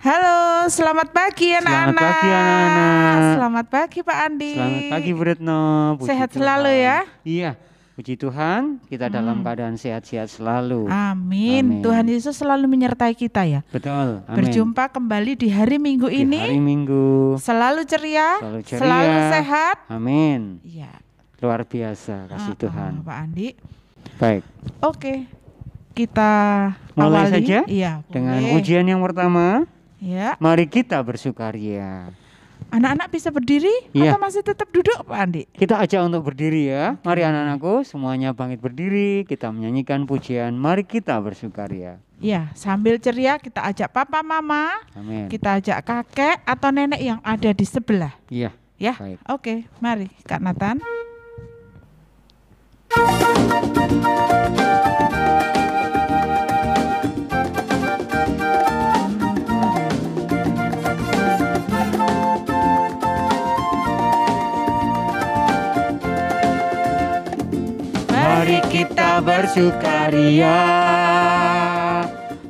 Halo, selamat pagi Selamat anak-anak. pagi anak-anak. Selamat pagi Pak Andi. Selamat pagi Bu Retno. Puji Sehat Tuhan. selalu ya. Iya, puji Tuhan kita dalam keadaan sehat-sehat selalu. Amin. Tuhan Yesus selalu menyertai kita ya. Betul, amin. Berjumpa kembali di hari Minggu Di ini. hari Minggu. Selalu ceria, Selalu ceria. selalu sehat. Amin. Iya. Luar biasa kasih Tuhan. Pak Andi. Baik, Oke. Kita mulai awali. saja Iya, dengan boleh. pujian yang pertama. Ya. Mari kita bersukaria. Anak-anak bisa berdiri Iya. atau masih tetap duduk Pak Andi? Kita ajak untuk berdiri ya. Mari anak-anakku semuanya bangkit berdiri. Kita menyanyikan pujian Mari kita bersukaria. Ya, sambil ceria kita ajak papa mama, Amin. kita ajak kakek atau nenek yang ada di sebelah. Iya. Ya, Baik. oke, mari Kak Nathan. Mari kita bersukaria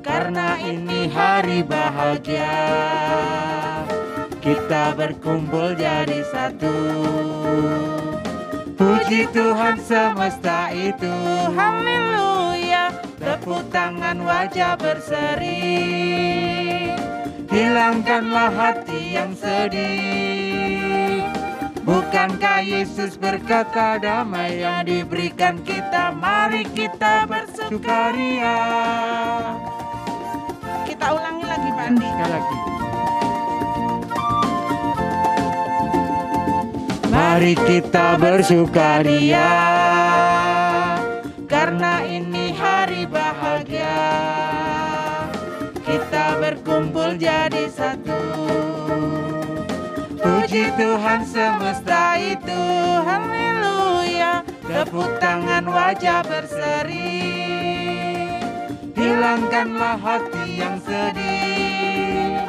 karena ini hari bahagia. Kita berkumpul jadi satu. Puji Tuhan semesta itu. Haleluya, Tepuk tangan wajah berseri. Hilangkanlah hati yang sedih. Bukankah Yesus berkata damai yang diberikan kita? Mari kita bersukaria. kita ulangi lagi Pak Andi. Sekali lagi. Mari kita bersukaria karena ini hari bahagia. Kita berkumpul jadi satu. Puji Tuhan semesta itu. Haleluya, Tepuk tangan wajah berseri. Hilangkanlah hati yang sedih.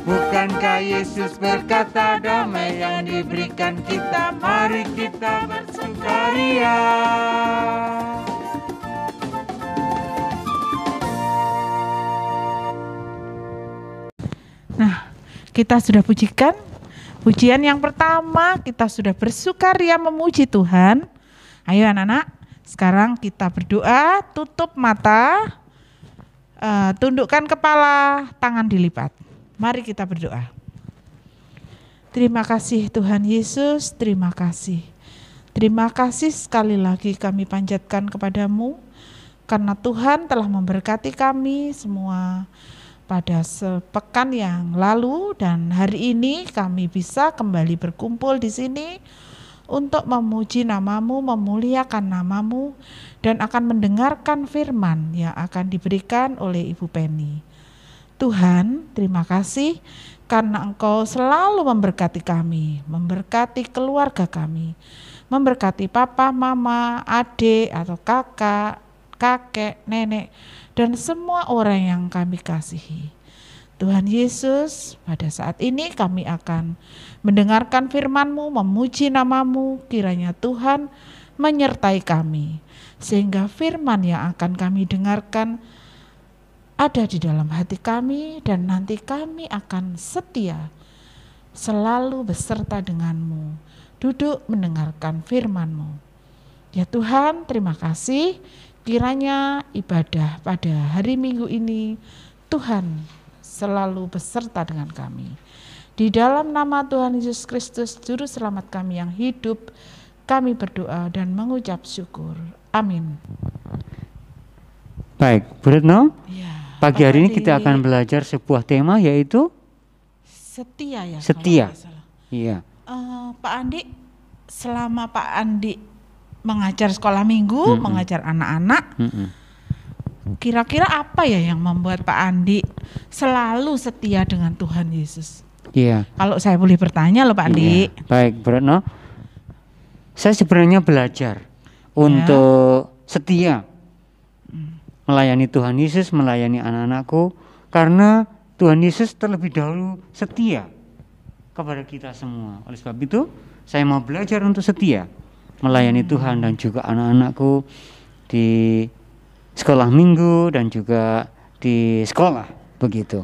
Bukankah Yesus berkata damai yang diberikan kita? Mari kita bersukaria. Nah, kita sudah pujikan. Pujian yang pertama kita sudah bersukaria memuji Tuhan. Ayo anak-anak, sekarang kita berdoa, tutup mata, tundukkan kepala, tangan dilipat. Mari kita berdoa. Terima kasih Tuhan Yesus, terima kasih. Terima kasih sekali lagi kami panjatkan kepadamu, karena Tuhan telah memberkati kami semua pada sepekan yang lalu dan hari ini kami bisa kembali berkumpul di sini untuk memuji namamu, memuliakan namamu, dan akan mendengarkan firman yang akan diberikan oleh Ibu Penny. Tuhan, terima kasih karena Engkau selalu memberkati kami, memberkati keluarga kami, memberkati papa, mama, adik atau kakak, kakek, nenek, dan semua orang yang kami kasihi. Tuhan Yesus, pada saat ini kami akan mendengarkan firman-Mu, memuji namamu, kiranya Tuhan menyertai kami, sehingga firman yang akan kami dengarkan ada di dalam hati kami, dan nanti kami akan setia selalu beserta denganmu, duduk mendengarkan firman-Mu. Ya Tuhan, terima kasih. Kiranya ibadah pada hari Minggu ini Tuhan selalu beserta dengan kami. Di dalam nama Tuhan Yesus Kristus, Juru Selamat kami yang hidup, kami berdoa dan mengucap syukur. Amin. Baik, Bu Retno, Ya, pagi Pak hari ini Andi, kita akan belajar sebuah tema yaitu setia ya. setia. kalau nggak salah. Iya. Pak Andi, selama Pak Andi mengajar sekolah minggu, mengajar anak-anak, kira-kira apa ya yang membuat Pak Andi selalu setia dengan Tuhan Yesus? Iya. Kalau saya boleh bertanya loh Pak Andi. Iya. Baik, Bu Retno. Saya sebenarnya belajar untuk setia melayani Tuhan Yesus, melayani anak-anakku, karena Tuhan Yesus terlebih dahulu setia kepada kita semua. Oleh sebab itu, saya mau belajar untuk setia melayani Tuhan dan juga anak-anakku di sekolah minggu dan juga di sekolah, begitu.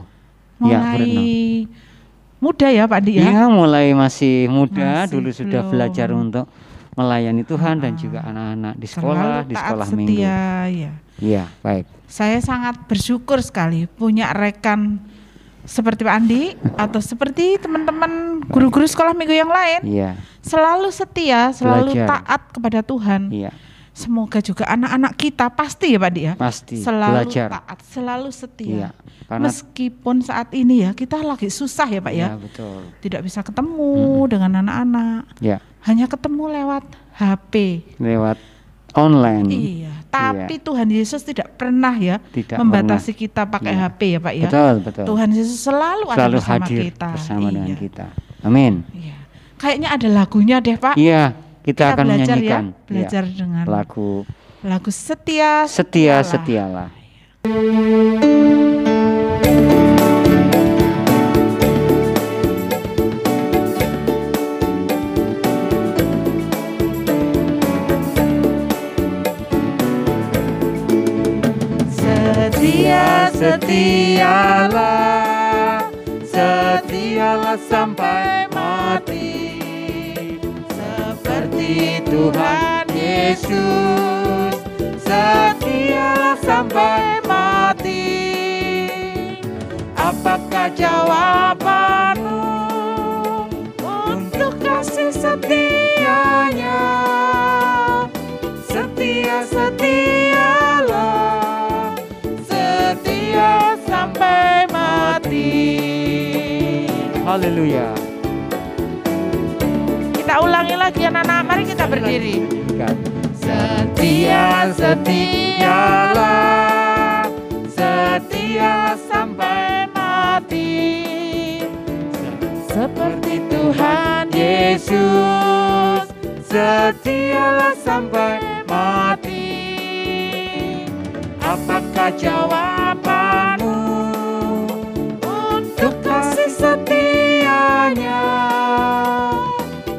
mulai muda ya Pak Andi ya? Iya, mulai masih muda, Masih dulu sudah belum. belajar untuk melayani Tuhan dan juga anak-anak di sekolah, Selalu di taat sekolah setia, minggu. ya. Iya, baik. Saya sangat bersyukur sekali punya rekan seperti Pak Andi atau seperti teman-teman guru-guru sekolah minggu yang lain, Iya, selalu setia, selalu Belajar. taat kepada Tuhan. iya, Semoga juga anak-anak kita pasti ya Pak Andi ya, pasti selalu belajar. taat, selalu setia. Iya, karena Meskipun saat ini ya kita lagi susah ya Pak ya, iya, betul. tidak bisa ketemu dengan anak-anak, Ya, hanya ketemu lewat HP. lewat online. Iya, tapi Tuhan Yesus tidak pernah ya Tidak membatasi kita pakai Iya. HP ya Pak ya. Betul, betul. Tuhan Yesus selalu ada Selalu bersama hadir kita. bersama dengan Iya. kita. Amin. Iya. Kayaknya ada lagunya deh Pak. Iya, kita akan belajar menyanyikan ya, belajar iya, dengan lagu lagu Setia Setia Setialah. Setialah. Setia, Setialah, setialah sampai mati, seperti Tuhan Yesus, setialah sampai mati. Apakah jawabanmu untuk kasih setianya? Setia, setialah, setia sampai mati. Haleluya. Kita ulangi lagi anak-anak, mari kita berdiri. Setia, setialah, setia sampai mati, seperti Tuhan Yesus, setialah sampai mati. Apakah jawabanmu untuk kasih setianya?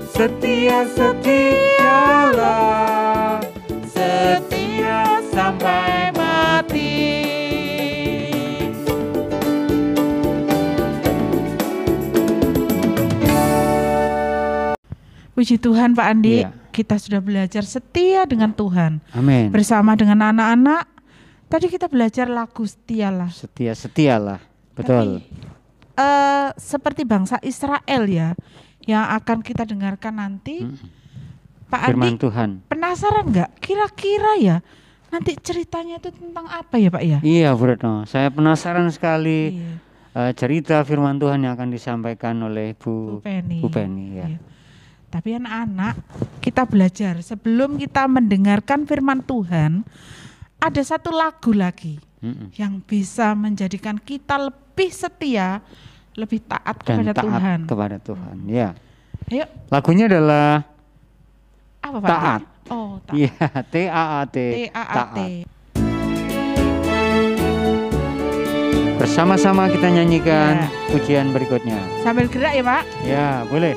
Setia, setialah, setia sampai mati. Puji Tuhan Pak Andi, Iya. kita sudah belajar setia dengan Tuhan. Amin. Bersama dengan anak-anak, tadi kita belajar lagu Setialah. Setia, setialah. Betul. Seperti bangsa Israel ya, yang akan kita dengarkan nanti. Pak Firman Andi, Tuhan. penasaran nggak? Kira-kira ya, nanti ceritanya itu tentang apa ya Pak ya? Iya, Bu Retno. Saya penasaran sekali Iya, cerita firman Tuhan yang akan disampaikan oleh Bu Bu Penny. ya. Iya. Tapi anak-anak, kita belajar sebelum kita mendengarkan firman Tuhan, ada satu lagu lagi yang bisa menjadikan kita lebih setia, lebih taat Dan kepada taat Tuhan. kepada Tuhan. Ya. Ayo, Lagunya adalah apa Pak? Taat. Oh, taat. Iya, T-A-A-T. T-A-A-T. Bersama-sama kita nyanyikan Ya. pujian berikutnya. Sambil gerak ya Pak. Ya, boleh.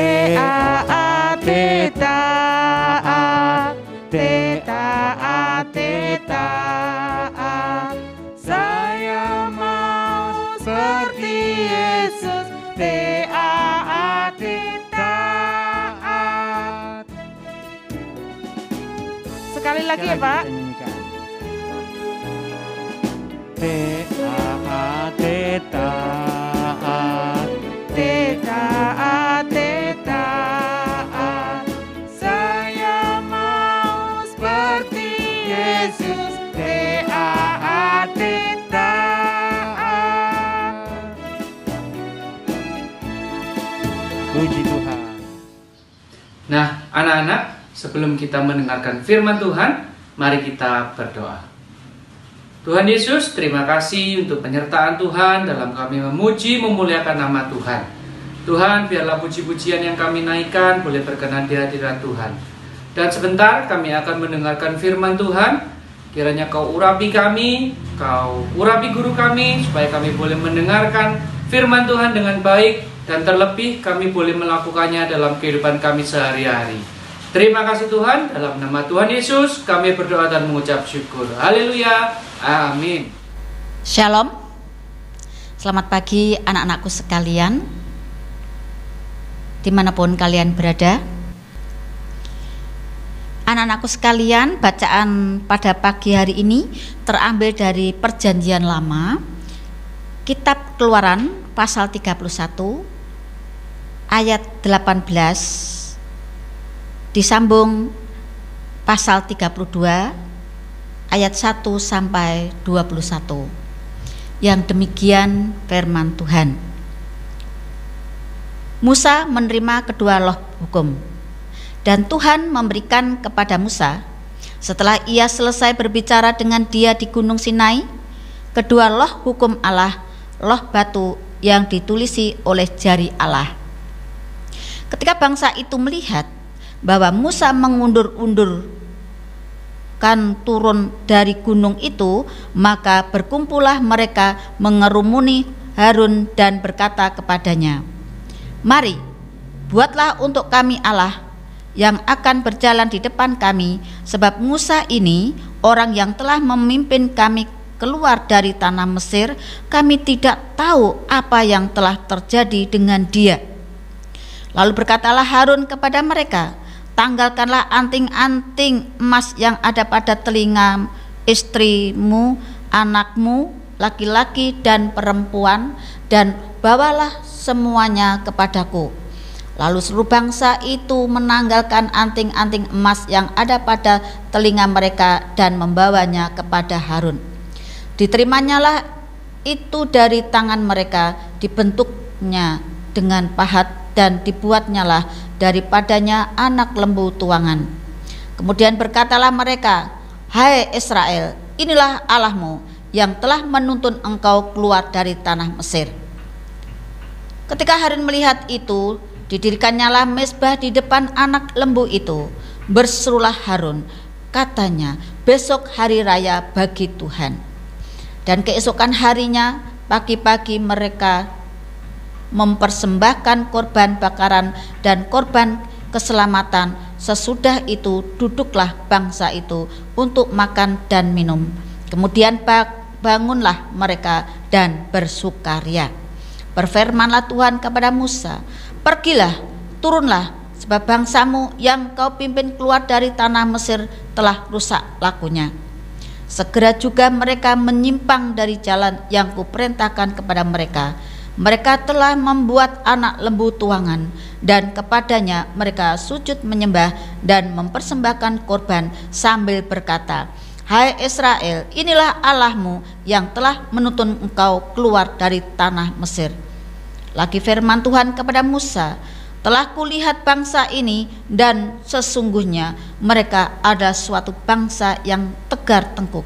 T-A-A-T, taat. T-A-A-T, taat. Saya mau seperti Yesus. T-A-A-T, taat. Sekali lagi ya Pak. T-A-A-T, taat. T-A-A-T, taat. Saya mau seperti Yesus. T-A-A-T, taat. Puji Tuhan. Nah, anak-anak, sebelum kita mendengarkan firman Tuhan, mari kita berdoa. Tuhan Yesus, terima kasih untuk penyertaan Tuhan dalam kami memuji, memuliakan nama Tuhan. Tuhan, biarlah puji-pujian yang kami naikkan boleh berkenan di hadirat Tuhan. Dan sebentar kami akan mendengarkan firman Tuhan. Kiranya Kau urapi kami, Kau urapi guru kami, supaya kami boleh mendengarkan firman Tuhan dengan baik, dan terlebih kami boleh melakukannya dalam kehidupan kami sehari-hari. Terima kasih Tuhan, dalam nama Tuhan Yesus kami berdoa dan mengucap syukur. Haleluya, amin. Shalom. Selamat pagi anak-anakku sekalian, dimanapun kalian berada. Anak-anakku sekalian, bacaan pada pagi hari ini terambil dari Perjanjian Lama, Kitab Keluaran pasal 31 ayat 18 disambung pasal 32 ayat 1 sampai 21. Yang demikian firman Tuhan. Musa menerima kedua loh hukum, dan Tuhan memberikan kepada Musa, setelah ia selesai berbicara dengan dia di Gunung Sinai, kedua loh hukum Allah, loh batu yang ditulisi oleh jari Allah. Ketika bangsa itu melihat bahwa Musa mengundur-undurkan turun dari gunung itu, maka berkumpullah mereka mengerumuni Harun dan berkata kepadanya, "Mari, buatlah untuk kami Allah yang akan berjalan di depan kami, sebab Musa ini orang yang telah memimpin kami keluar dari tanah Mesir, kami tidak tahu apa yang telah terjadi dengan dia." Lalu berkatalah Harun kepada mereka, "Tanggalkanlah anting-anting emas yang ada pada telinga istrimu, anakmu, laki-laki dan perempuan, dan bawalah semuanya kepadaku." Lalu seluruh bangsa itu menanggalkan anting-anting emas yang ada pada telinga mereka dan membawanya kepada Harun. Diterimanya itu dari tangan mereka, dibentuknya dengan pahat dan dibuatnyalah daripadanya anak lembu tuangan. Kemudian berkatalah mereka, "Hai Israel, inilah Allahmu yang telah menuntun engkau keluar dari tanah Mesir." Ketika Harun melihat itu, didirikannya mezbah di depan anak lembu itu. Berserulah Harun, katanya, "Besok hari raya bagi Tuhan." Dan keesokan harinya pagi-pagi mereka mempersembahkan korban bakaran dan korban keselamatan. Sesudah itu duduklah bangsa itu untuk makan dan minum. Kemudian bangunlah mereka dan bersukaria. Berfirmanlah Tuhan kepada Musa, "Pergilah, turunlah, sebab bangsamu yang kau pimpin keluar dari tanah Mesir telah rusak lakunya." Segera juga mereka menyimpang dari jalan yang kuperintahkan kepada mereka. Mereka telah membuat anak lembu tuangan, dan kepadanya mereka sujud menyembah dan mempersembahkan korban sambil berkata, "Hai Israel, inilah Allahmu yang telah menuntun engkau keluar dari tanah Mesir." Lagi firman Tuhan kepada Musa, "Telah kulihat bangsa ini, dan sesungguhnya mereka ada suatu bangsa yang tegar tengkuk.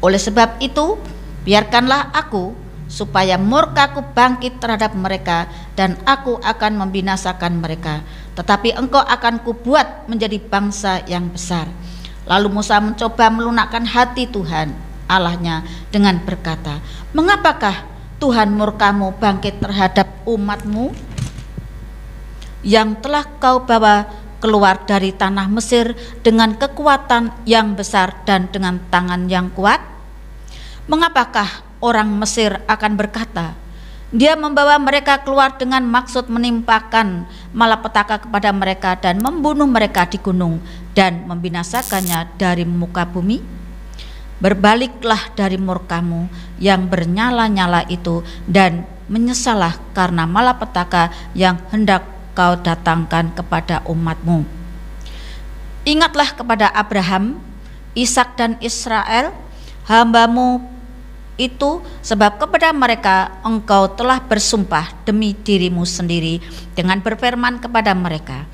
Oleh sebab itu, biarkanlah aku supaya murkaku bangkit terhadap mereka, dan aku akan membinasakan mereka. Tetapi engkau akan kubuat menjadi bangsa yang besar." Lalu Musa mencoba melunakkan hati Tuhan Allahnya dengan berkata, "Mengapakah Tuhan murkamu bangkit terhadap umatmu yang telah kau bawa keluar dari tanah Mesir dengan kekuatan yang besar dan dengan tangan yang kuat? Mengapakah orang Mesir akan berkata, Dia membawa mereka keluar dengan maksud menimpakan malapetaka kepada mereka dan membunuh mereka di gunung dan membinasakannya dari muka bumi? Berbaliklah dari murkamu yang bernyala-nyala itu dan menyesallah karena malapetaka yang hendak kau datangkan kepada umatmu. Ingatlah kepada Abraham, Ishak dan Israel, hambamu itu, sebab kepada mereka engkau telah bersumpah demi dirimu sendiri dengan berfirman kepada mereka,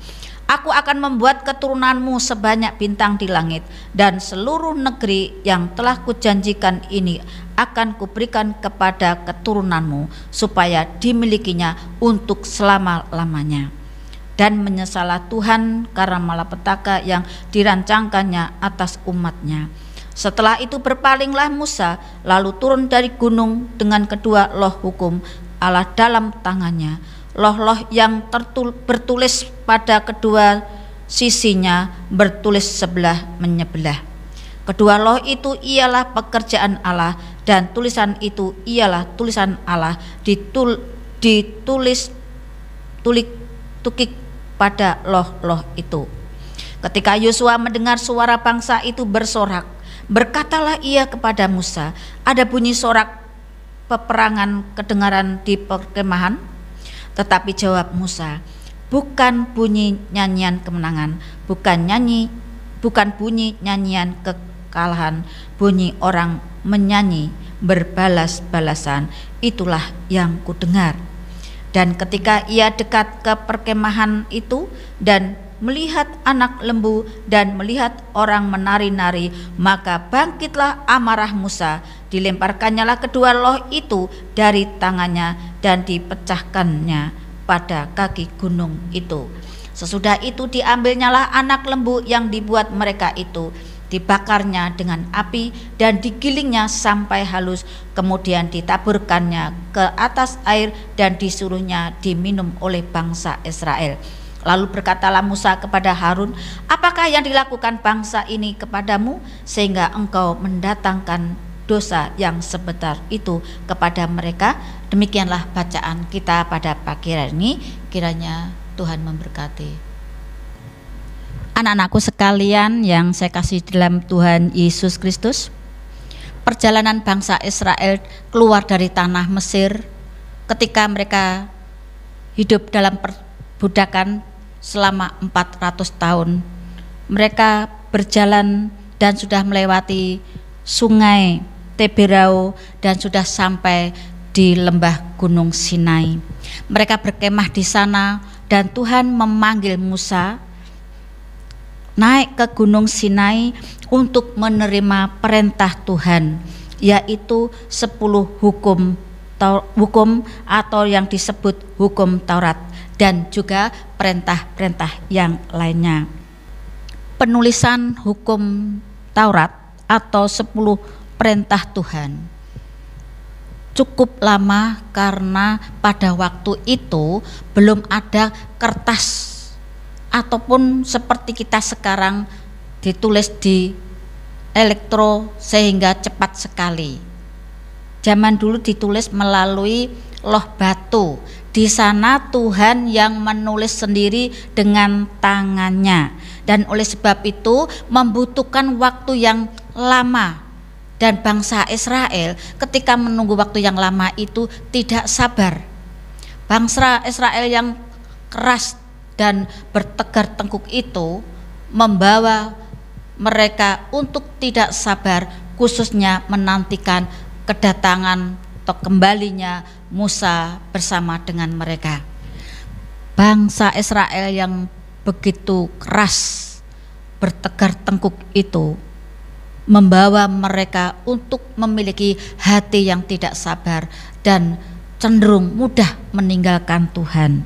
Aku akan membuat keturunanmu sebanyak bintang di langit, dan seluruh negeri yang telah kujanjikan ini akan kuberikan kepada keturunanmu, supaya dimilikinya untuk selama-lamanya. Dan menyesalah Tuhan karena malapetaka yang dirancangkannya atas umatnya. Setelah itu berpalinglah Musa, lalu turun dari gunung dengan kedua loh hukum Allah dalam tangannya. Loh-loh yang bertulis pada kedua sisinya bertulis sebelah menyebelah. Kedua loh itu ialah pekerjaan Allah, dan tulisan itu ialah tulisan Allah tukik pada loh-loh itu. Ketika Yosua mendengar suara bangsa itu bersorak, berkatalah ia kepada Musa, ada bunyi sorak peperangan kedengaran di perkemahan? Tetapi jawab Musa, bukan bunyi nyanyian kemenangan, bukan bunyi nyanyian kekalahan, bunyi orang menyanyi berbalas-balasan, itulah yang kudengar. Dan ketika ia dekat ke perkemahan itu dan melihat anak lembu dan melihat orang menari-nari, maka bangkitlah amarah Musa, dilemparkannyalah kedua loh itu dari tangannya dan dipecahkannya pada kaki gunung itu. Sesudah itu diambilnyalah anak lembu yang dibuat mereka itu, dibakarnya dengan api dan digilingnya sampai halus, kemudian ditaburkannya ke atas air dan disuruhnya diminum oleh bangsa Israel. Lalu berkatalah Musa kepada Harun, apakah yang dilakukan bangsa ini kepadamu sehingga engkau mendatangkan dosa yang sebesar itu kepada mereka? Demikianlah bacaan kita pada pagi hari ini, kiranya Tuhan memberkati. Anak-anakku sekalian yang saya kasih dalam Tuhan Yesus Kristus, perjalanan bangsa Israel keluar dari tanah Mesir ketika mereka hidup dalam perbudakan selama 400 tahun. Mereka berjalan dan sudah melewati sungai Teberau dan sudah sampai di lembah Gunung Sinai. Mereka berkemah di sana dan Tuhan memanggil Musa naik ke Gunung Sinai untuk menerima perintah Tuhan, yaitu 10 hukum atau yang disebut hukum Taurat, dan juga perintah-perintah yang lainnya. Penulisan hukum Taurat atau 10 perintah Tuhan cukup lama karena pada waktu itu belum ada kertas ataupun seperti kita sekarang ditulis di elektro sehingga cepat sekali. Zaman dulu ditulis melalui loh batu. Di sana Tuhan yang menulis sendiri dengan tangannya, dan oleh sebab itu membutuhkan waktu yang lama, dan bangsa Israel ketika menunggu waktu yang lama itu tidak sabar. Bangsa Israel yang keras dan bertegar tengkuk itu membawa mereka untuk tidak sabar, khususnya menantikan kedatangan atau kembalinya Musa bersama dengan mereka. Bangsa Israel yang begitu keras, bertegar tengkuk itu membawa mereka untuk memiliki hati yang tidak sabar dan cenderung mudah meninggalkan Tuhan.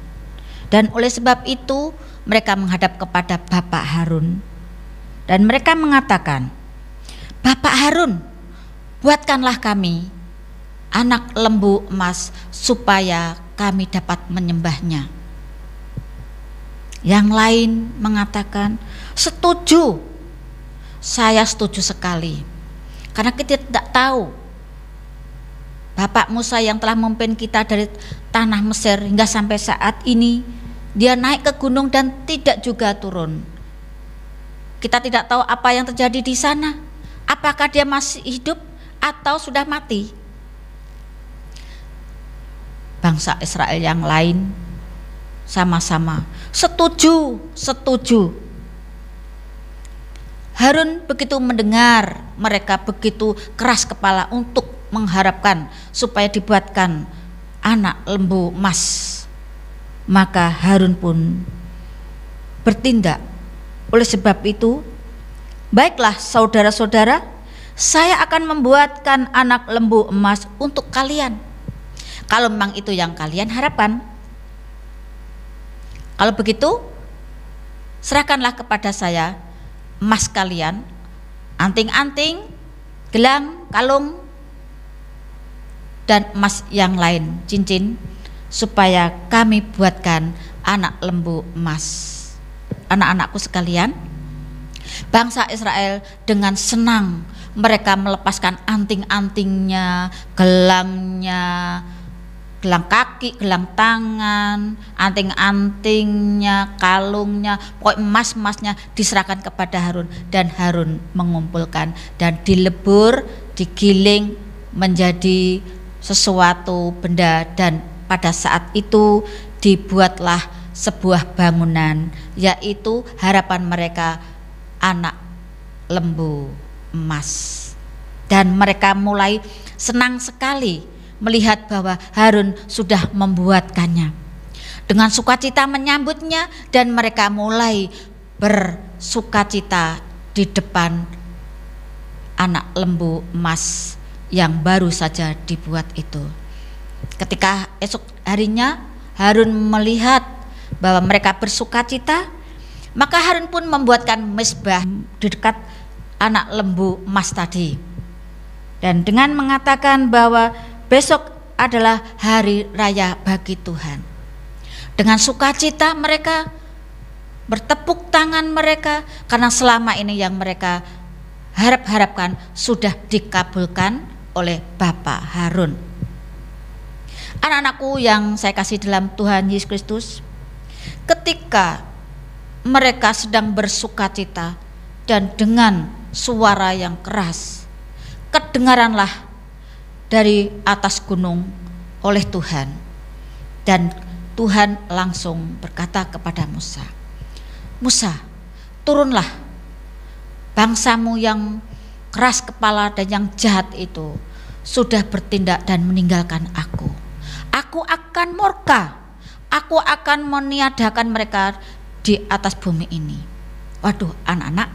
Dan oleh sebab itu mereka menghadap kepada Bapak Harun dan mereka mengatakan, Bapak Harun, buatkanlah kami anak lembu emas supaya kami dapat menyembahnya. Yang lain mengatakan, setuju, saya setuju sekali, karena kita tidak tahu Bapak Musa yang telah memimpin kita dari tanah Mesir hingga sampai saat ini, dia naik ke gunung dan tidak juga turun. Kita tidak tahu apa yang terjadi di sana. Apakah dia masih hidup atau sudah mati? Bangsa Israel yang lain sama-sama setuju. Harun begitu mendengar mereka begitu keras kepala untuk mengharapkan supaya dibuatkan anak lembu emas, maka Harun pun bertindak. Oleh sebab itu, baiklah saudara-saudara, saya akan membuatkan anak lembu emas untuk kalian, kalau memang itu yang kalian harapkan. Kalau begitu, serahkanlah kepada saya emas kalian, anting-anting, gelang, kalung, dan emas yang lain, cincin, supaya kami buatkan anak lembu emas. anak-anakku sekalian, bangsa Israel dengan senang mereka melepaskan anting-antingnya, gelangnya, gelang kaki, gelang tangan, anting-antingnya, kalungnya, pokoknya emas-emasnya diserahkan kepada Harun, dan Harun mengumpulkan dan dilebur, digiling menjadi sesuatu benda, dan pada saat itu dibuatlah sebuah bangunan, yaitu harapan mereka, anak lembu emas. Dan mereka mulai senang sekali melihat bahwa Harun sudah membuatkannya. Dengan sukacita menyambutnya, dan mereka mulai bersukacita di depan anak lembu emas yang baru saja dibuat itu. Ketika esok harinya Harun melihat bahwa mereka bersukacita, maka Harun pun membuatkan mezbah di dekat anak lembu emas tadi, dan dengan mengatakan bahwa besok adalah hari raya bagi Tuhan. Dengan sukacita mereka bertepuk tangan mereka, karena selama ini yang mereka harapkan sudah dikabulkan oleh Bapak Harun. Anak-anakku yang saya kasih dalam Tuhan Yesus Kristus, ketika mereka sedang bersukacita dan dengan suara yang keras, kedengaranlah dari atas gunung oleh Tuhan, dan Tuhan langsung berkata kepada Musa, "Musa, turunlah, bangsamu yang keras kepala dan yang jahat itu sudah bertindak dan meninggalkan aku. Aku akan murka, aku akan meniadakan mereka di atas bumi ini." Waduh, anak-anak,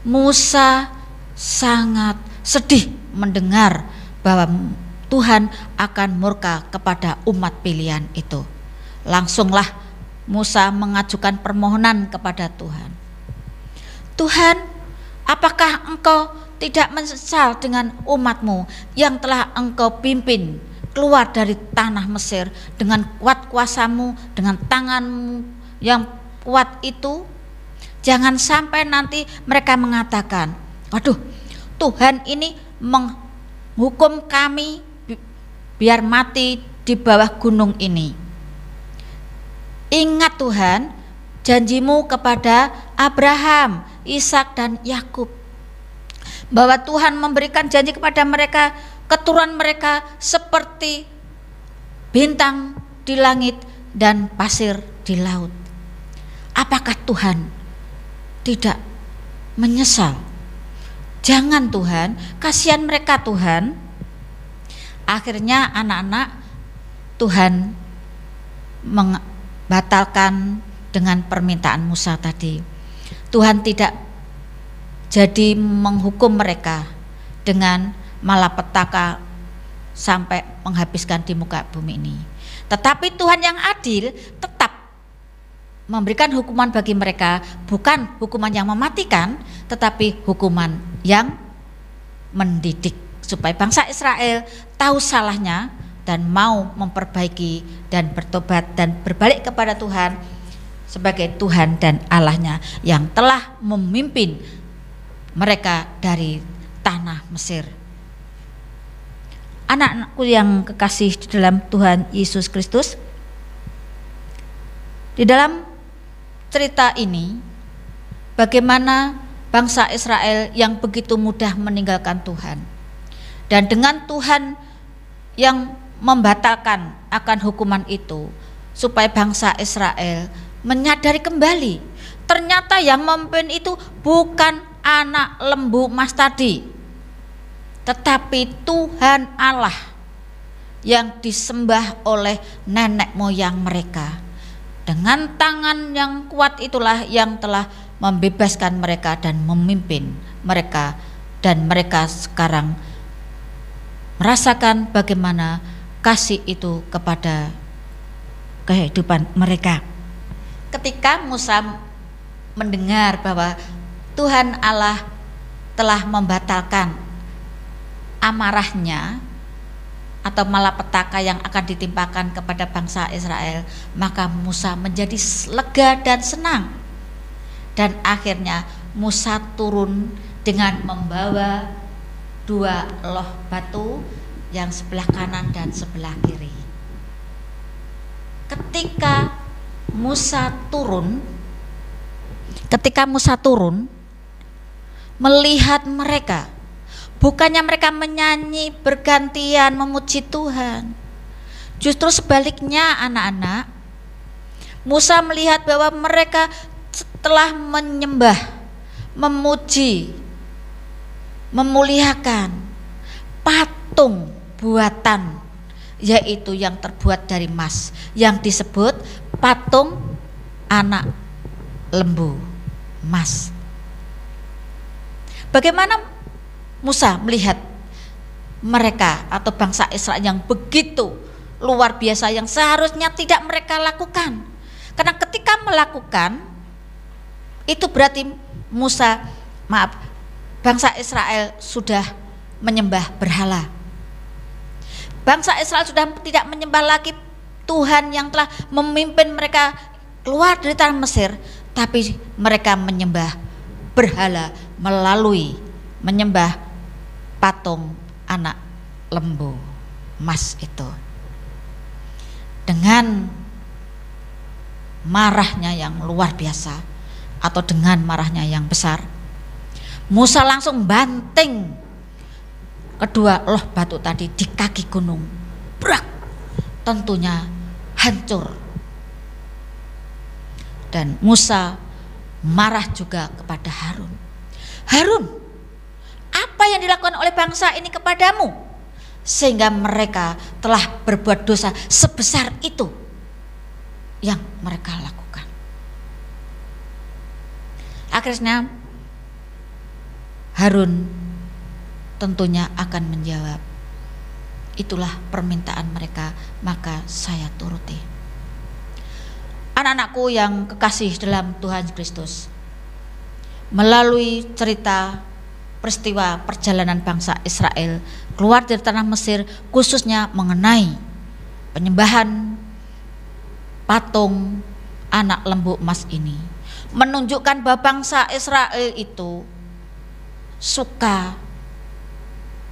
Musa sangat sedih mendengar bahwa Tuhan akan murka kepada umat pilihan itu. Langsunglah Musa mengajukan permohonan kepada Tuhan. "Tuhan, apakah engkau tidak menyesal dengan umatmu yang telah engkau pimpin keluar dari tanah Mesir dengan kuat kuasamu, dengan tanganmu yang kuat itu? Jangan sampai nanti mereka mengatakan, waduh, Tuhan ini menghukum kami biar mati di bawah gunung ini." Ingat Tuhan janjimu kepada Abraham, Ishak dan Yakub, bahwa Tuhan memberikan janji kepada mereka, keturunan mereka seperti bintang di langit dan pasir di laut. Apakah Tuhan tidak menyesal? Jangan Tuhan, kasihan mereka Tuhan. Akhirnya anak-anak, Tuhan membatalkan dengan permintaan Musa tadi. Tuhan tidak jadi menghukum mereka dengan malapetaka sampai menghabiskan di muka bumi ini. Tetapi Tuhan yang adil tetap memberikan hukuman bagi mereka, bukan hukuman yang mematikan, tetapi hukuman yang mendidik, supaya bangsa Israel tahu salahnya dan mau memperbaiki dan bertobat dan berbalik kepada Tuhan sebagai Tuhan dan Allahnya yang telah memimpin mereka dari tanah Mesir. Anak-anakku yang kekasih di dalam Tuhan Yesus Kristus, di dalam cerita ini bagaimana bangsa Israel yang begitu mudah meninggalkan Tuhan, dan dengan Tuhan yang membatalkan akan hukuman itu, supaya bangsa Israel menyadari kembali ternyata yang memimpin itu bukan anak lembu emas tadi, tetapi Tuhan Allah yang disembah oleh nenek moyang mereka. Dengan tangan yang kuat itulah yang telah membebaskan mereka dan memimpin mereka, dan mereka sekarang merasakan bagaimana kasih itu kepada kehidupan mereka. Ketika Musa mendengar bahwa Tuhan Allah telah membatalkan amarahnya atau malapetaka yang akan ditimpakan kepada bangsa Israel, maka Musa menjadi lega dan senang. Dan akhirnya Musa turun dengan membawa 2 loh batu yang sebelah kanan dan sebelah kiri. Ketika Musa turun melihat mereka, bukannya mereka menyanyi bergantian memuji Tuhan. Justru sebaliknya anak-anak, Musa melihat bahwa mereka setelah menyembah, memuji, memuliakan patung buatan, yaitu yang terbuat dari emas, yang disebut patung anak lembu emas. Bagaimana Musa melihat mereka atau bangsa Israel yang begitu luar biasa, yang seharusnya tidak mereka lakukan? Karena ketika melakukan itu berarti bangsa Israel sudah menyembah berhala. Bangsa Israel sudah tidak menyembah lagi Tuhan yang telah memimpin mereka keluar dari tanah Mesir, tapi mereka menyembah berhala melalui menyembah patung anak lembu emas itu. Dengan marahnya yang luar biasa atau dengan marahnya yang besar, Musa langsung banting kedua loh batu tadi di kaki gunung. Brak, tentunya hancur. Dan Musa marah juga kepada Harun. Harun, apa yang dilakukan oleh bangsa ini kepadamu sehingga mereka telah berbuat dosa sebesar itu yang mereka lakukan? Akhirnya Harun tentunya akan menjawab, itulah permintaan mereka, maka saya turuti. Anak-anakku yang kekasih dalam Tuhan Kristus, melalui cerita peristiwa perjalanan bangsa Israel keluar dari tanah Mesir, khususnya mengenai penyembahan patung anak lembu emas ini, menunjukkan bahwa bangsa Israel itu suka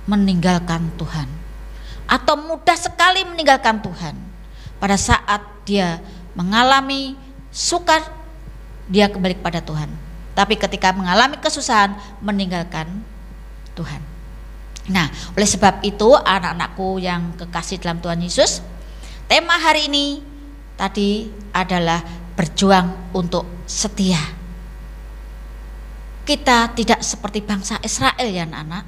meninggalkan Tuhan atau mudah sekali meninggalkan Tuhan. Pada saat dia mengalami sukar, dia kembali kepada Tuhan, tapi ketika mengalami kesusahan, meninggalkan Tuhan. Nah, oleh sebab itu anak-anakku yang kekasih dalam Tuhan Yesus, tema hari ini tadi adalah berjuang untuk setia. Kita tidak seperti bangsa Israel ya anak-anak,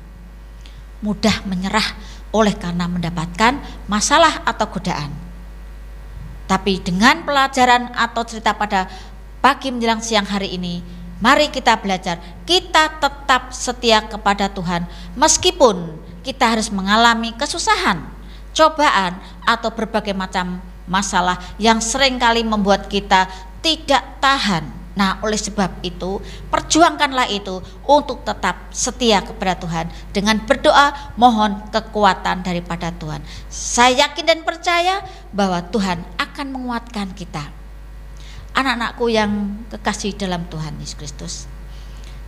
mudah menyerah oleh karena mendapatkan masalah atau godaan. Tapi dengan pelajaran atau cerita pada pagi menjelang siang hari ini, mari kita belajar, kita tetap setia kepada Tuhan meskipun kita harus mengalami kesusahan, cobaan atau berbagai macam masalah yang seringkali membuat kita tidak tahan. Nah, oleh sebab itu perjuangkanlah itu untuk tetap setia kepada Tuhan dengan berdoa mohon kekuatan daripada Tuhan. Saya yakin dan percaya bahwa Tuhan akan menguatkan kita. Anak-anakku yang kekasih dalam Tuhan Yesus Kristus,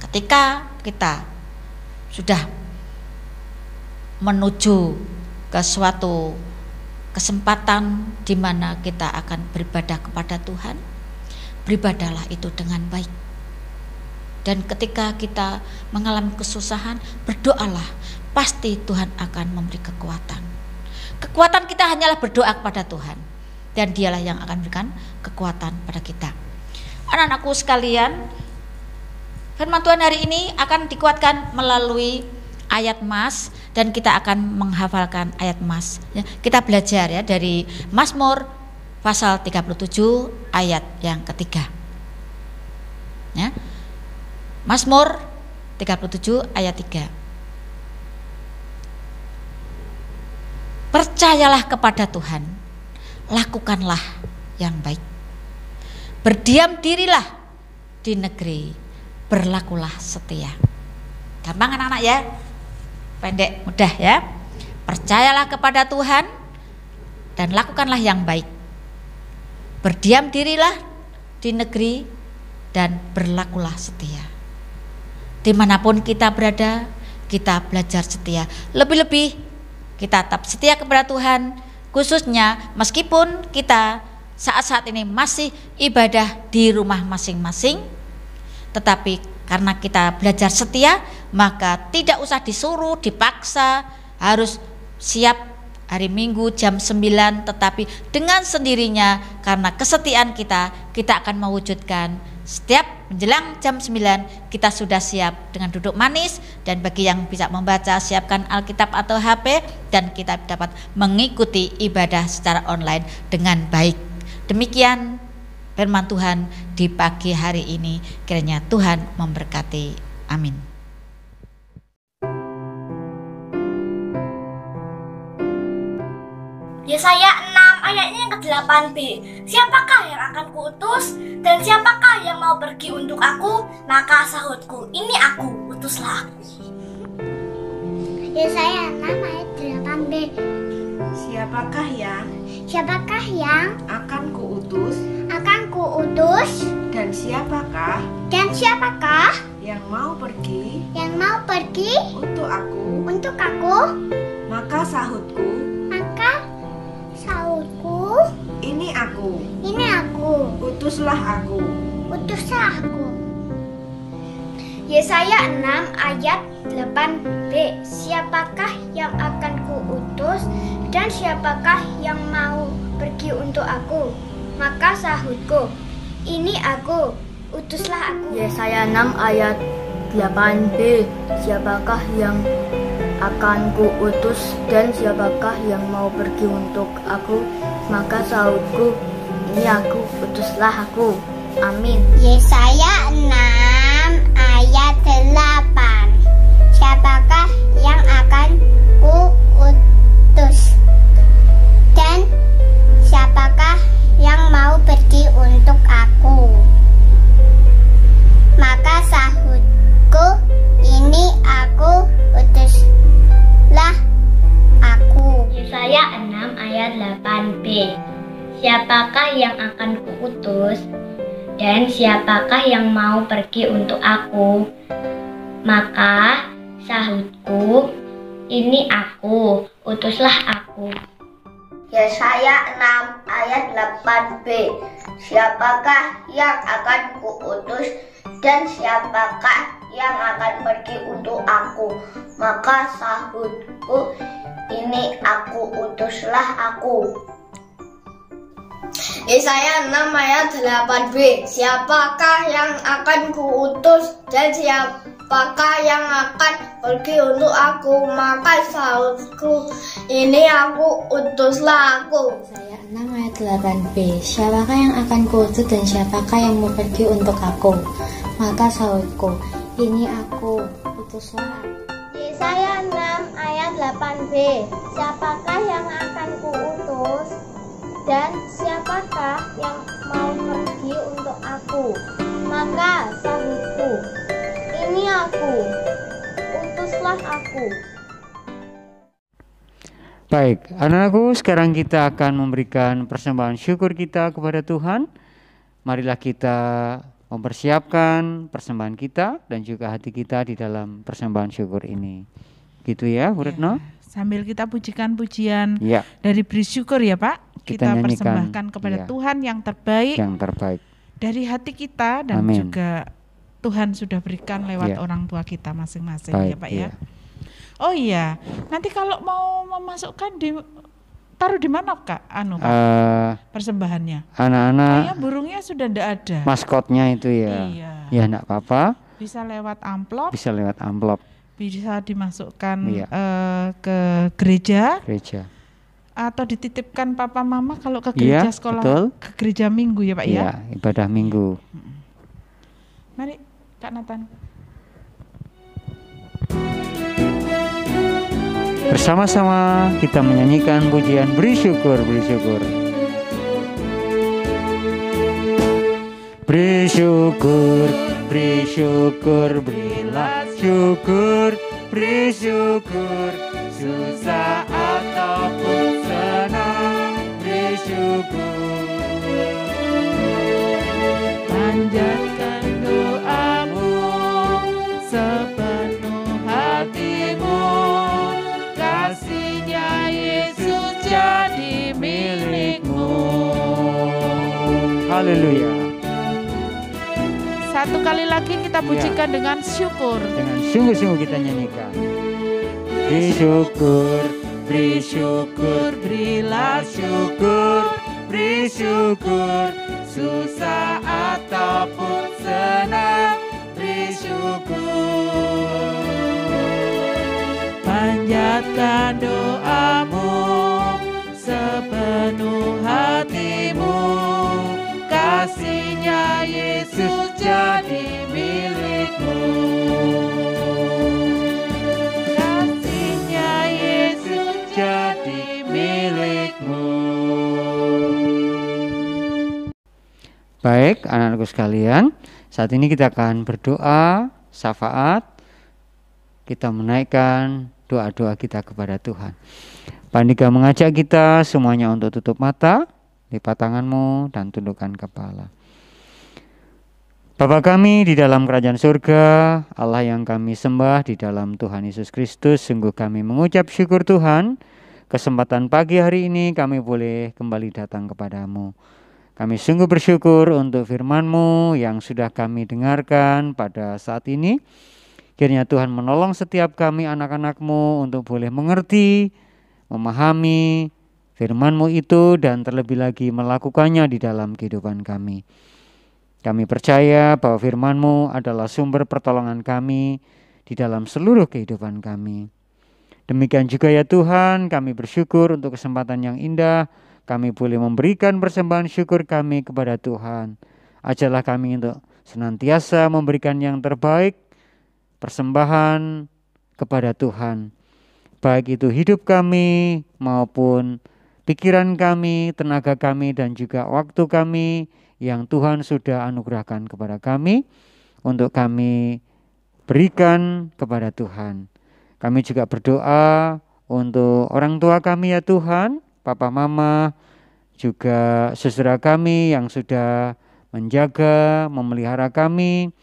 ketika kita sudah menuju ke suatu kesempatan di mana kita akan beribadah kepada Tuhan, beribadahlah itu dengan baik. Dan ketika kita mengalami kesusahan, berdoalah, pasti Tuhan akan memberi kekuatan. Kekuatan kita hanyalah berdoa kepada Tuhan, dan Dialah yang akan memberikan kekuatan pada kita. Anak-anakku sekalian, firman Tuhan hari ini akan dikuatkan melalui ayat mas, dan kita akan menghafalkan ayat mas. Kita belajar ya dari Mazmur pasal 37 ayat yang ketiga. Ya. Mazmur 37 ayat 3. Percayalah kepada Tuhan, lakukanlah yang baik. Berdiam dirilah di negeri, berlakulah setia. Gampang anak-anak ya? Pendek, mudah ya. Percayalah kepada Tuhan dan lakukanlah yang baik. Berdiam dirilah di negeri dan berlakulah setia. Dimanapun kita berada, kita belajar setia. Lebih-lebih kita tetap setia kepada Tuhan, khususnya meskipun kita saat-saat ini masih ibadah di rumah masing-masing, tetapi karena kita belajar setia, maka tidak usah disuruh, dipaksa, harus siap hari Minggu jam 9, tetapi dengan sendirinya karena kesetiaan kita akan mewujudkan setiap menjelang jam 9 kita sudah siap dengan duduk manis, dan bagi yang bisa membaca siapkan Alkitab atau HP dan kita dapat mengikuti ibadah secara online dengan baik. Demikian firman Tuhan di pagi hari ini, kiranya Tuhan memberkati. Amin. Yesaya 6 ayatnya yang ke-8b. Siapakah yang akan kuutus dan siapakah yang mau pergi untuk aku? Maka sahutku, ini aku, utuslah aku. Yesaya 6 ayat 8b. Siapakah yang akan kuutus dan siapakah yang mau pergi untuk aku? Maka sahutku, ini aku, utuslah aku. Yesaya 6 ayat 8b. Siapakah yang akan kuutus dan siapakah yang mau pergi untuk aku? Maka sahutku, ini aku, utuslah aku. Yesaya 6 ayat 8b. Siapakah yang akan kuutus dan siapakah yang mau pergi untuk aku? Maka sahutku, ini aku, utuslah aku. Amin. Yesaya 6 ayat 8. Siapakah yang akan kuutus dan siapakah yang mau pergi untuk aku? Maka sahutku, ini aku, utuslah aku. Yesaya 6 ayat 8b. Siapakah yang akan kuutus dan siapakah yang mau pergi untuk aku? Maka sahutku, ini aku, utuslah aku. Yesaya 6 ayat 8b. Siapakah yang akan kuutus dan siapakah yang akan pergi untuk aku? Maka sahutku, ini aku, utuslah aku. Yesaya 6 ayat 8b. Siapakah yang akan kuutus dan siapakah yang akan pergi untuk aku? Maka sahutku, ini aku, utuslah aku. Yesaya 6 ayat 8b. Siapakah yang akan kuutus dan siapakah yang mau pergi untuk aku? Maka sahutku, ini aku, utuslah aku. Yesaya 6 ayat 8b. Siapakah yang akan kuutus dan siapakah yang mau pergi untuk aku? Maka sahutku, ini aku, utuslah aku. Baik, anak-anakku, sekarang kita akan memberikan persembahan syukur kita kepada Tuhan. Marilah kita mempersiapkan persembahan kita dan juga hati kita di dalam persembahan syukur ini. Gitu ya, Bu Retno? Sambil kita pujikan pujian Ya. dari beri syukur ya Pak, kita nyanyikan, persembahkan kepada ya, Tuhan yang terbaik dari hati kita dan Amin. juga Tuhan sudah berikan lewat Ya. orang tua kita masing-masing Baik, ya Pak ya. ya. Oh iya, nanti kalau mau memasukkan taruh di mana Kak? Pak, persembahannya. Anak-anak, Kayaknya burungnya sudah tidak ada. maskotnya itu ya. Iya. Ya enggak apa-apa, Bisa lewat amplop, bisa lewat amplop bisa dimasukkan Iya. ke gereja gereja. atau dititipkan papa mama kalau ke Iya, gereja sekolah, betul. ke gereja minggu ya Pak ya. Iya, ibadah minggu. Mari Kak Nathan. Bersama-sama kita menyanyikan pujian beri syukur, beri syukur. Beri syukur, beri syukur, berilah syukur, beri syukur, susah ataupun senang, beri syukur. Panjatkan Haleluya. Satu kali lagi kita pujikan dengan syukur. Dengan sungguh-sungguh kita nyanyikan. Beri syukur, beri syukur, berilah syukur, beri syukur, susah ataupun senang, beri syukur. Panjatkan doamu sepenuh hatimu, kasih-Nya Yesus jadi milikmu. Kasih-Nya Yesus jadi milikmu. Baik, anak-anakku sekalian, saat ini kita akan berdoa syafaat. Kita menaikkan doa-doa kita kepada Tuhan. Pandika mengajak kita semuanya untuk tutup mata, lipat tanganmu dan tundukkan kepala. Bapa kami di dalam kerajaan surga, Allah yang kami sembah di dalam Tuhan Yesus Kristus, sungguh kami mengucap syukur Tuhan, kesempatan pagi hari ini kami boleh kembali datang kepadamu. Kami sungguh bersyukur untuk firman-Mu yang sudah kami dengarkan pada saat ini. Kiranya Tuhan menolong setiap kami anak-anak-Mu untuk boleh mengerti, memahami firman-Mu itu dan terlebih lagi melakukannya di dalam kehidupan kami. Kami percaya bahwa firman-Mu adalah sumber pertolongan kami di dalam seluruh kehidupan kami. Demikian juga ya Tuhan, kami bersyukur untuk kesempatan yang indah, kami boleh memberikan persembahan syukur kami kepada Tuhan. Ajarlah kami untuk senantiasa memberikan yang terbaik, persembahan kepada Tuhan. Baik itu hidup kami maupun pikiran kami, tenaga kami dan juga waktu kami yang Tuhan sudah anugerahkan kepada kami untuk kami berikan kepada Tuhan. Kami juga berdoa untuk orang tua kami ya Tuhan, papa mama, juga saudara kami yang sudah menjaga, memelihara kami,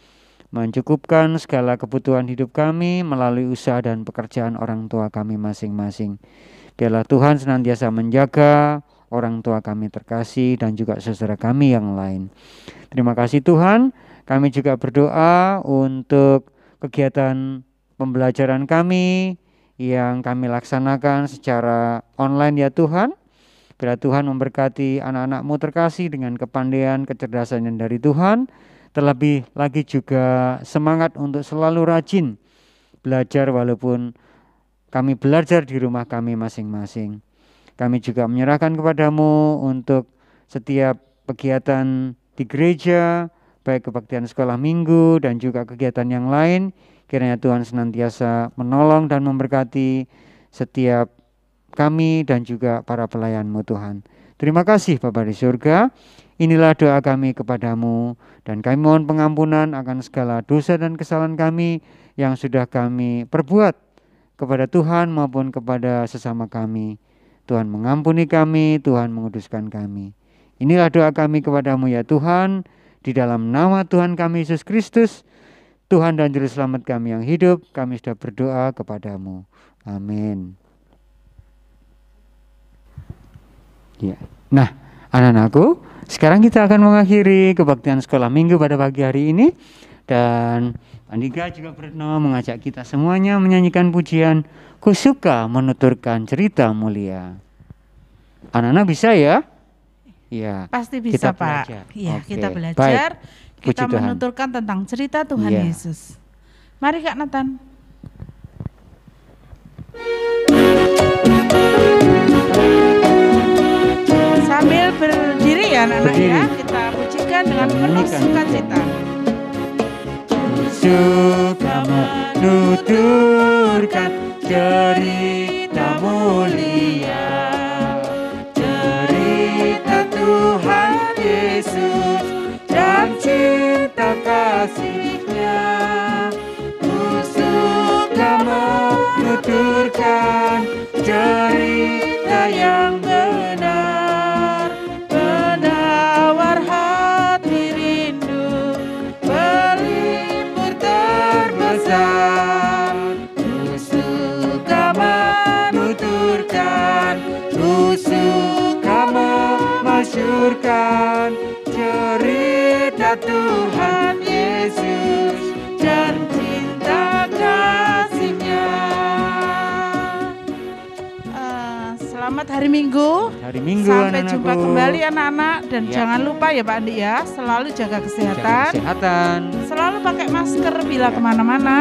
mencukupkan segala kebutuhan hidup kami melalui usaha dan pekerjaan orang tua kami masing-masing. Biarlah Tuhan senantiasa menjaga orang tua kami terkasih dan juga saudara kami yang lain. Terima kasih Tuhan, kami juga berdoa untuk kegiatan pembelajaran kami yang kami laksanakan secara online ya Tuhan. Biarlah Tuhan memberkati anak-anak-Mu terkasih dengan kepandaian, kecerdasan yang dari Tuhan. Terlebih lagi juga semangat untuk selalu rajin belajar walaupun kami belajar di rumah kami masing-masing. Kami juga menyerahkan kepadamu untuk setiap kegiatan di gereja, baik kebaktian sekolah minggu dan juga kegiatan yang lain. Kiranya Tuhan senantiasa menolong dan memberkati setiap kami dan juga para pelayan-Mu Tuhan. Terima kasih Bapa di surga. Inilah doa kami kepadamu dan kami mohon pengampunan akan segala dosa dan kesalahan kami yang sudah kami perbuat kepada Tuhan maupun kepada sesama kami. Tuhan mengampuni kami, Tuhan menguduskan kami. Inilah doa kami kepadamu ya Tuhan, di dalam nama Tuhan kami Yesus Kristus, Tuhan dan Juru Selamat kami yang hidup, kami sudah berdoa kepadamu. Amin. Ya. Nah, anak-anakku, sekarang kita akan mengakhiri kebaktian sekolah minggu pada pagi hari ini. Dan Andika juga berdoa mengajak kita semuanya menyanyikan pujian Ku Suka Menuturkan Cerita Mulia. Anak-anak bisa ya? Ya. Pasti bisa kita Pak. Iya, Oke. kita belajar. Baik. Kita Puji Tuhan. menuturkan tentang cerita Tuhan Iya. Yesus. Mari Kak Nathan. Sambil berdiri ya anak-anak ya, kita pujikan dengan penuh sukacita. Suka menuturkan cerita mulia, cerita Tuhan Yesus dan cinta kasih-Nya. Ku suka menuturkan cerita yang benar, penawar hati rindu, pelipur terbesar. Ku suka menuturkan, ku suka memasyurkan cerita cerita Tuhan Yesus dan cinta kasih-Nya. Selamat hari Minggu. Hari Minggu, Sampai anak-anakku. jumpa kembali anak-anak. Dan Ya. jangan lupa ya Pak Andi ya, selalu jaga kesehatan. Kesehatan. Selalu pakai masker bila kemana-mana.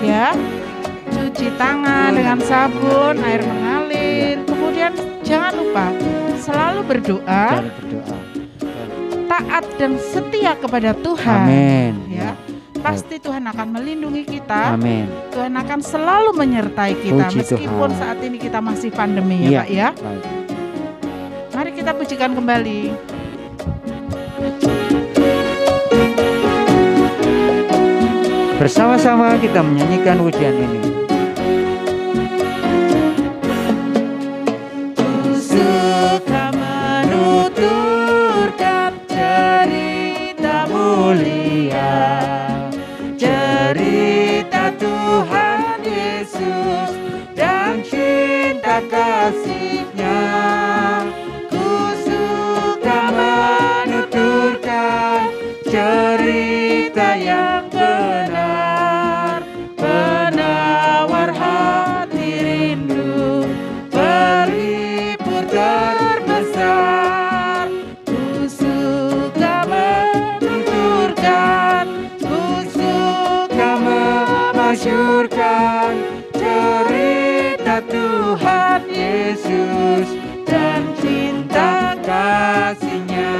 Ya, cuci tangan dengan sabun, air mengalir. Kemudian jangan lupa selalu berdoa, Jangan berdoa. taat dan setia kepada Tuhan. Amin. Ya, pasti Tuhan akan melindungi kita. Amin. Tuhan akan selalu menyertai kita Puji meskipun Tuhan. saat ini kita masih pandemi ya Pak ya. Baik. Mari kita pujikan kembali. Bersama-sama kita menyanyikan pujian ini. Suka menuturkan cerita mulia, cerita Tuhan Yesus dan cinta kasih-Nya. Ku suka menuturkan cerita yang benar, penawar hati rindu, pelipur terbesar. Ku suka menuturkan, ku suka memasyurkan cerita Tuhan Yesus dan cinta kasih-Nya.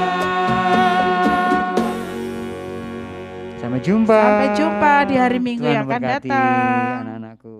Sampai jumpa. Sampai jumpa di hari Minggu Tuhan yang akan memberkati datang. anak-anakku.